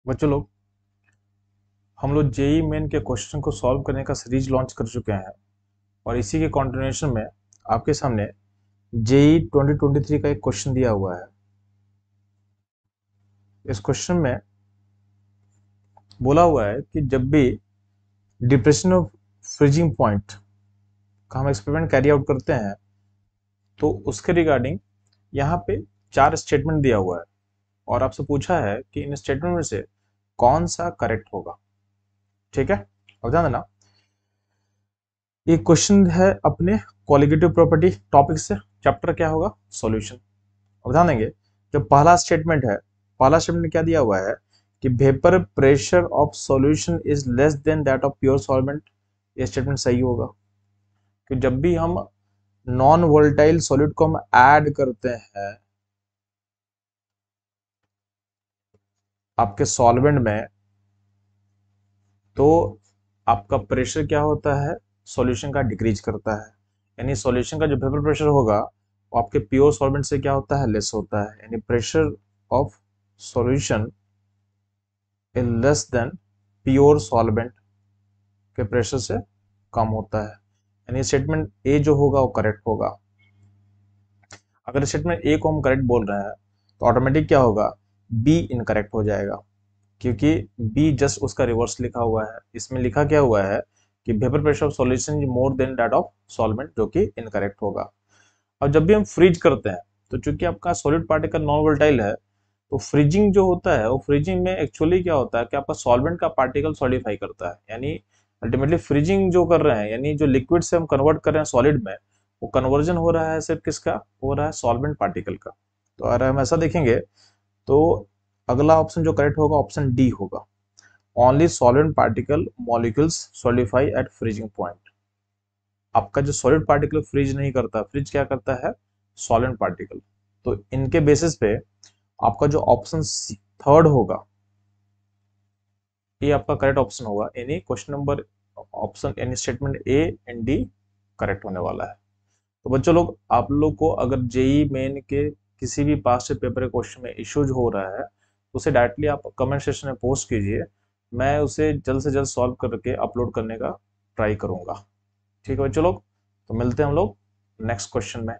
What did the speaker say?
बच्चों लोग, हम लोग जेई मेन के क्वेश्चन को सॉल्व करने का सीरीज लॉन्च कर चुके हैं और इसी के कंटिन्यूएशन में आपके सामने जेई 2023 का एक क्वेश्चन दिया हुआ है। इस क्वेश्चन में बोला हुआ है कि जब भी डिप्रेशन ऑफ फ्रीजिंग पॉइंट का हम एक्सपेरिमेंट कैरी आउट करते हैं तो उसके रिगार्डिंग यहाँ पे 4 स्टेटमेंट दिया हुआ है और आपसे पूछा है कि इन स्टेटमेंट में से कौन सा करेक्ट होगा। ठीक है, अब ध्यान देना, ये क्वेश्चन है अपने क्वालिटेटिव प्रॉपर्टी टॉपिक से। चैप्टर क्या होगा? सॉल्यूशन। अब ध्यान देंगे, जो पहला स्टेटमेंट है, पहला स्टेटमेंट क्या दिया हुआ है कि vapour pressure of solution is less than that of pure solvent. ये स्टेटमेंट सही होगा कि जब भी हम नॉन वोलेटाइल सॉलिड को हम ऐड करते हैं आपके सॉल्वेंट में तो आपका प्रेशर क्या होता है? सॉल्यूशन का डिक्रीज करता है। यानी सॉल्यूशन का जो वेपर प्रेशर होगा वो आपके प्योर सॉल्वेंट से क्या होता है? लेस होता है। यानी pressure of solution is less than pure solvent के प्रेशर से कम होता है। यानी स्टेटमेंट ए जो होगा वो करेक्ट होगा। अगर स्टेटमेंट ए को हम करेक्ट बोल रहे हैं तो ऑटोमेटिक क्या होगा? बी इनकरेक्ट हो जाएगा, क्योंकि बी जस्ट उसका रिवर्स लिखा हुआ है। इसमें लिखा क्या हुआ है कि vapour pressure of solution is more than that of solvent, जो कि इनकरेक्ट होगा। और जब भी हम फ्रीज करते हैं तो चूंकि आपका सॉलिड पार्टिकल नॉन वोलेटाइल है तो फ्रीजिंग जो होता है वो फ्रीजिंग में एक्चुअली क्या होता है कि आपका सॉल्वेंट का पार्टिकल सॉलिडिफाई करता है। यानी अल्टीमेटली फ्रीजिंग जो कर रहे हैं, यानी जो लिक्विड से हम कन्वर्ट कर रहे हैं सॉलिड में, वो कन्वर्जन हो रहा है सिर्फ किसका? हो रहा है सॉल्वेंट पार्टिकल का। तो अगर हम ऐसा देखेंगे तो अगला ऑप्शन जो करेक्ट होगा ऑप्शन डी होगा। Only solvent particle molecules solidify at freezing point. आपका जो सॉलिड पार्टिकल फ्रीज नहीं करता, फ्रीज क्या करता है? Solid particle. तो इनके बेसिस पे आपका जो ऑप्शन थर्ड होगा ये आपका करेक्ट ऑप्शन होगा। यानी क्वेश्चन नंबर ऑप्शन यानी statement A and D correct होने वाला है। तो बच्चों लोग, आप लोग को अगर जेई मेन के किसी भी पास्ट पेपर के क्वेश्चन में इश्यूज हो रहा है तो उसे डायरेक्टली आप कमेंट सेक्शन में पोस्ट कीजिए। मैं उसे जल्द से जल्द सॉल्व करके अपलोड करने का ट्राई करूंगा। ठीक है बच्चों लोग, तो मिलते हैं हम लोग नेक्स्ट क्वेश्चन में।